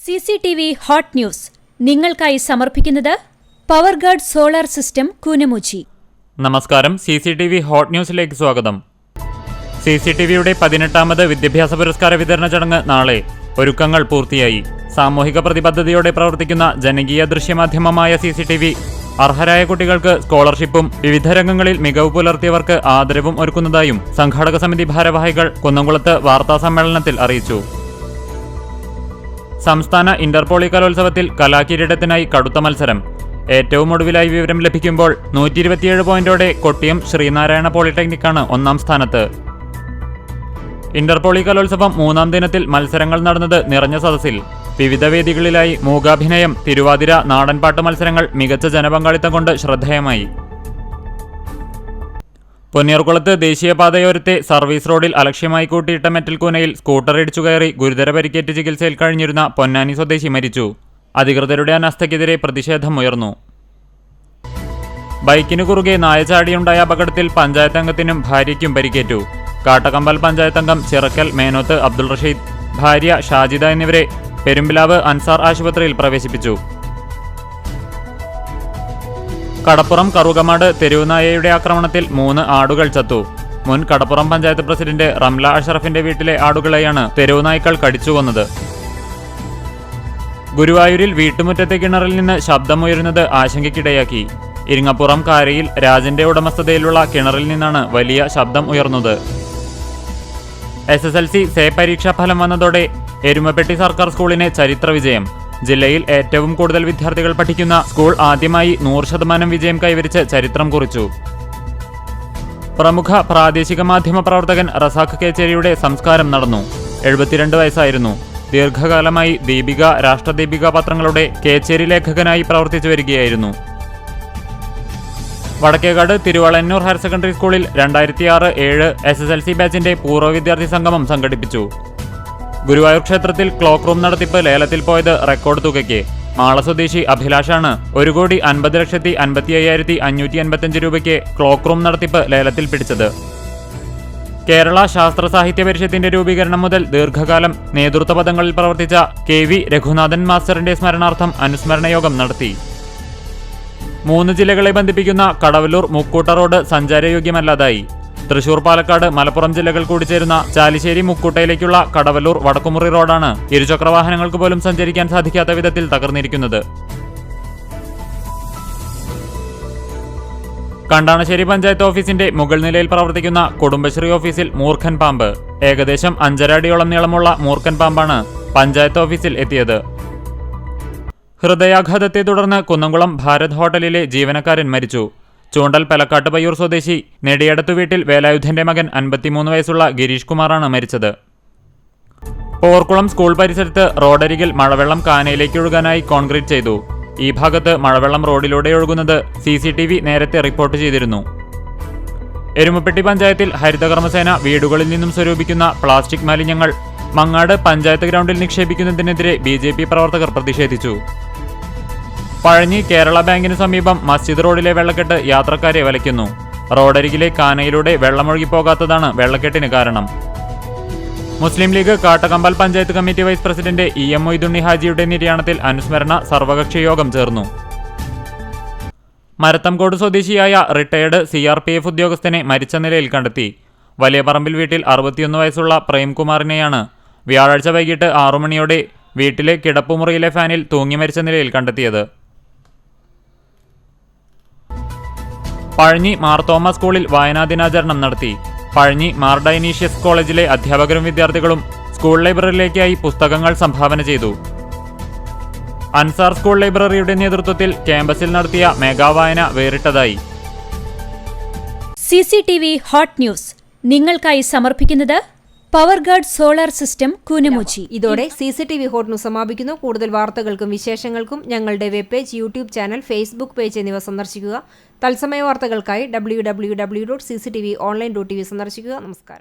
CCTV hot news നിങ്ങൾക്കായി സമർപ്പിക്കുന്നത് പവർഗഡ് solar system Koonamuchi. നമസ്കാരം. CCTV ഹോട്ട് ന്യൂസിലേക്ക് സ്വാഗതം. CCTVയുടെ 18ാമത് വിദ്യാഭ്യാസ പുരസ്കാര വിതരണ ചടങ്ങ് നാളെ. ഒരുക്കങ്ങൾ പൂർത്തിയായി. സാമൂഹിക പ്രതിബദ്ധതയോടെ പ്രവർത്തിക്കുന്ന ജനകീയ ദൃശ്യമാധ്യമമായ CCTV അർഹരായ കുട്ടികൾക്ക് സ്കോളർഷിപ്പും വിവിധ രംഗങ്ങളിൽ മികവ് പുലർത്തിയവർക്ക് ആദരവും ഒരുക്കുന്നതായും സംഘാടക സമിതി ഭാരവാഹികൾ കുന്നംകുളത്ത് വാർത്താസമ്മേളനത്തിൽ അറിയിച്ചു. സംസ്ഥാന ഇന്റർപോളി കലോത്സവത്തിൽ കലാകിരീടത്തിനായി കടുത്ത മത്സരം. ഏറ്റവും ഒടുവിലായി വിവരം ലഭിക്കുമ്പോൾ 127 പോയിന്റോടെ കൊട്ടിയം ശ്രീനാരായണ പോളിടെക്നിക്കാണ് ഒന്നാം സ്ഥാനത്ത്. ഇന്റർപോളി കലോത്സവം 3ാം ദിനത്തിൽ മത്സരങ്ങൾ നടന്നത് നിറഞ്ഞ സദസ്സിൽ. വിവിധ വേദികളിലായി മൂകാഭിനയം, തിരുവാതിര, നാടൻപാട്ട് മത്സരങ്ങൾ മികച്ച ജനപങ്കാളിത്തം കൊണ്ട് ശ്രദ്ധേയമായി. പൊന്നിയർകുളത്ത് ദേശീയപാതയോരത്തെ സർവീസ് റോഡിൽ അലക്ഷ്യമായി കൂട്ടിയിട്ട മെറ്റൽ കൂനയിൽ സ്കൂട്ടർ ഇടിച്ചു കയറി ഗുരുതര പരിക്കേറ്റ് ചികിത്സയിൽ കഴിഞ്ഞിരുന്ന പൊന്നാനി സ്വദേശി മരിച്ചു. അധികൃതരുടെ അനാസ്ഥയ്ക്കെതിരെ പ്രതിഷേധമുയർന്നു. ബൈക്കിനു കുറുകെ നായ ചാടിയുണ്ടായ അപകടത്തിൽ പഞ്ചായത്ത് അംഗത്തിനും ഭാര്യയ്ക്കും പരിക്കേറ്റു. കാട്ടകമ്പൽ പഞ്ചായത്ത് അംഗം ചിറക്കൽ മേനോത്ത് അബ്ദുൾ റഷീദ്, ഭാര്യ ഷാജിദ എന്നിവരെ പെരുമ്പിലാവ് അൻസാർ ആശുപത്രിയിൽ പ്രവേശിപ്പിച്ചു. കടപ്പുറം കറുകമാട് തെരുവുനായയുടെ ആക്രമണത്തിൽ 3 ആടുകൾ ചത്തു. മുൻ കടപ്പുറം പഞ്ചായത്ത് പ്രസിഡന്റ് റംല അഷറഫിന്റെ വീട്ടിലെ ആടുകളെയാണ് തെരുവുനായ്ക്കൾ കടിച്ചുകൊന്നത്. ഗുരുവായൂരിൽ വീട്ടുമുറ്റത്തെ കിണറിൽ നിന്ന് ശബ്ദമുയരുന്നത് ആശങ്കയ്ക്കിടയാക്കി. ഇരിങ്ങപ്പുറം കാരയിൽ രാജന്റെ ഉടമസ്ഥതയിലുള്ള കിണറിൽ നിന്നാണ് വലിയ ശബ്ദം ഉയർന്നത്. SSLC സേ പരീക്ഷാ ഫലം വന്നതോടെ എരുമപ്പെട്ടി സർക്കാർ സ്കൂളിന് ചരിത്ര വിജയം. ജില്ലയിൽ ഏറ്റവും കൂടുതൽ വിദ്യാർത്ഥികൾ പഠിക്കുന്ന സ്കൂൾ ആദ്യമായി 100% വിജയം കൈവരിച്ച് ചരിത്രം കുറിച്ചു. പ്രമുഖ പ്രാദേശിക മാധ്യമ പ്രവർത്തകൻ റസാഖ് കേച്ചേരിയുടെ സംസ്കാരം നടന്നു. 72 വയസ്സായിരുന്നു. ദീർഘകാലമായി ദീപിക, രാഷ്ട്രദീപിക പത്രങ്ങളുടെ കേച്ചേരി ലേഖകനായി പ്രവർത്തിച്ചു വരികയായിരുന്നു. വടക്കേകാട് തിരുവളന്നൂർ ഹയർ സെക്കൻഡറി സ്കൂളിൽ 2006-07 SSLC ബാച്ചിന്റെ പൂർവ്വ വിദ്യാർത്ഥി സംഗമം സംഘടിപ്പിച്ചു. ഗുരുവായൂർ ക്ഷേത്രത്തിൽ ക്ലോക്ക് റൂം നടത്തിപ്പ് ലേലത്തിൽ പോയത് റെക്കോർഡ് തുകയ്ക്ക്. മാള സ്വദേശി അഭിലാഷാണ് 1,50,55,585 രൂപയ്ക്ക് ക്ലോക്ക് റൂം നടത്തിപ്പ് ലേലത്തിൽ പിടിച്ചത്. കേരള ശാസ്ത്ര സാഹിത്യ പരിഷത്തിന്റെ രൂപീകരണം മുതൽ ദീർഘകാലം നേതൃത്വ പദങ്ങളിൽ പ്രവർത്തിച്ച KV രഘുനാഥൻ മാസ്റ്ററിന്റെ സ്മരണാർത്ഥം അനുസ്മരണ യോഗം നടത്തി. 3 ജില്ലകളെ ബന്ധിപ്പിക്കുന്ന കടവല്ലൂർ മുക്കൂട്ട റോഡ് സഞ്ചാരയോഗ്യമല്ലാതായി. തൃശൂർ, പാലക്കാട്, മലപ്പുറം ജില്ലകൾ കൂടിച്ചേരുന്ന ചാലിശ്ശേരി മുക്കൂട്ടയിലേക്കുള്ള കടവല്ലൂർ വടക്കുമുറി റോഡാണ് ഇരുചക്രവാഹനങ്ങൾക്ക് പോലും സഞ്ചരിക്കാൻ സാധിക്കാത്ത വിധത്തിൽ തകർന്നിരിക്കുന്നത്. കണ്ടാണശ്ശേരി പഞ്ചായത്ത് ഓഫീസിന്റെ മുകൾ നിലയിൽ പ്രവർത്തിക്കുന്ന കുടുംബശ്രീ ഓഫീസിൽ മൂർഖൻ പാമ്പ്. ഏകദേശം 5.5 അടിയോളം നീളമുള്ള മൂർഖൻ പാമ്പാണ് പഞ്ചായത്ത് ഓഫീസിൽ എത്തിയത്. ഹൃദയാഘാതത്തെ തുടർന്ന് കുന്നംകുളം ഭാരത് ഹോട്ടലിലെ ജീവനക്കാരൻ മരിച്ചു. ചൂണ്ടൽ പെലക്കാട്ട് പയ്യൂർ സ്വദേശി നെടിയടത്തു വീട്ടിൽ വേലായുധന്റെ മകൻ 53 വയസ്സുള്ള ഗിരീഷ് കുമാറാണ് മരിച്ചത്. പോർക്കുളം സ്കൂൾ പരിസരത്ത് റോഡരികിൽ മഴവെള്ളം കാനയിലേക്ക് ഒഴുകാനായി കോൺക്രീറ്റ് ചെയ്തു. ഈ ഭാഗത്ത് മഴവെള്ളം റോഡിലൂടെ ഒഴുകുന്നത് CCTV നേരത്തെ റിപ്പോർട്ട് ചെയ്തിരുന്നു. എരുമപ്പെട്ടി പഞ്ചായത്തിൽ ഹരിതകർമ്മസേന വീടുകളിൽ നിന്നും സ്വരൂപിക്കുന്ന പ്ലാസ്റ്റിക് മാലിന്യങ്ങൾ മങ്ങാട് പഞ്ചായത്ത് ഗ്രൗണ്ടിൽ നിക്ഷേപിക്കുന്നതിനെതിരെ BJP പ്രവർത്തകർ പ്രതിഷേധിച്ചു. പഴഞ്ഞി കേരള ബാങ്കിന് സമീപം മസ്ജിദ് റോഡിലെ വെള്ളക്കെട്ട് യാത്രക്കാരെ വലയ്ക്കുന്നു. റോഡരികിലെ കാനയിലൂടെ വെള്ളമൊഴുകിപ്പോകാത്തതാണ് വെള്ളക്കെട്ടിന് കാരണം. Muslim League Kattakampal panchayat committee vice president EM Moidunni ഹാജിയുടെ നിര്യാണത്തിൽ അനുസ്മരണ സർവകക്ഷി യോഗം ചേർന്നു. മരത്തംകോട് സ്വദേശിയായ റിട്ടയർഡ് CRPF ഉദ്യോഗസ്ഥനെ മരിച്ച നിലയിൽ കണ്ടെത്തി. വലിയ പറമ്പിൽ വീട്ടിൽ 61 വയസ്സുള്ള പ്രേംകുമാറിനെയാണ് വ്യാഴാഴ്ച വൈകിട്ട് 6 മണിയോടെ വീട്ടിലെ കിടപ്പുമുറിയിലെ ഫാനിൽ തൂങ്ങി മരിച്ച നിലയിൽ കണ്ടെത്തിയത്. പഴഞ്ഞി മാർത്തോമ സ്കൂളിൽ വായനാ ദിനാചരണം നടത്തി. പഴഞ്ഞി മാർ ഡൈനീഷ്യസ് കോളേജിലെ അധ്യാപകരും വിദ്യാർത്ഥികളും സ്കൂൾ ലൈബ്രറിയിലേക്കായി പുസ്തകങ്ങൾ സംഭാവന ചെയ്തു. അൻസാർ സ്കൂൾ ലൈബ്രറിയുടെ നേതൃത്വത്തിൽ ക്യാമ്പസിൽ നടത്തിയ മെഗാ വായന വേറിട്ടതായി. CCTV ഹോട്ട് ന്യൂസ് നിങ്ങൾക്കായി സമർപ്പിക്കുന്നത് പവർഗഡ് സോളാർ സിസ്റ്റം കൂനമുച്ചി. ഇതോടെ CCTV ഹോട്ട് ന്യൂസ് സമാപിക്കുന്നു. കൂടുതൽ വാർത്തകൾക്കും വിശേഷങ്ങൾക്കും ഞങ്ങളുടെ web page, YouTube channel, Facebook page എന്നിവ സന്ദർശിക്കുക. തത്സമയ വാർത്തകൾക്കായി www.cctv.online.tv സന്ദർശിക്കുക. നമസ്കാരം.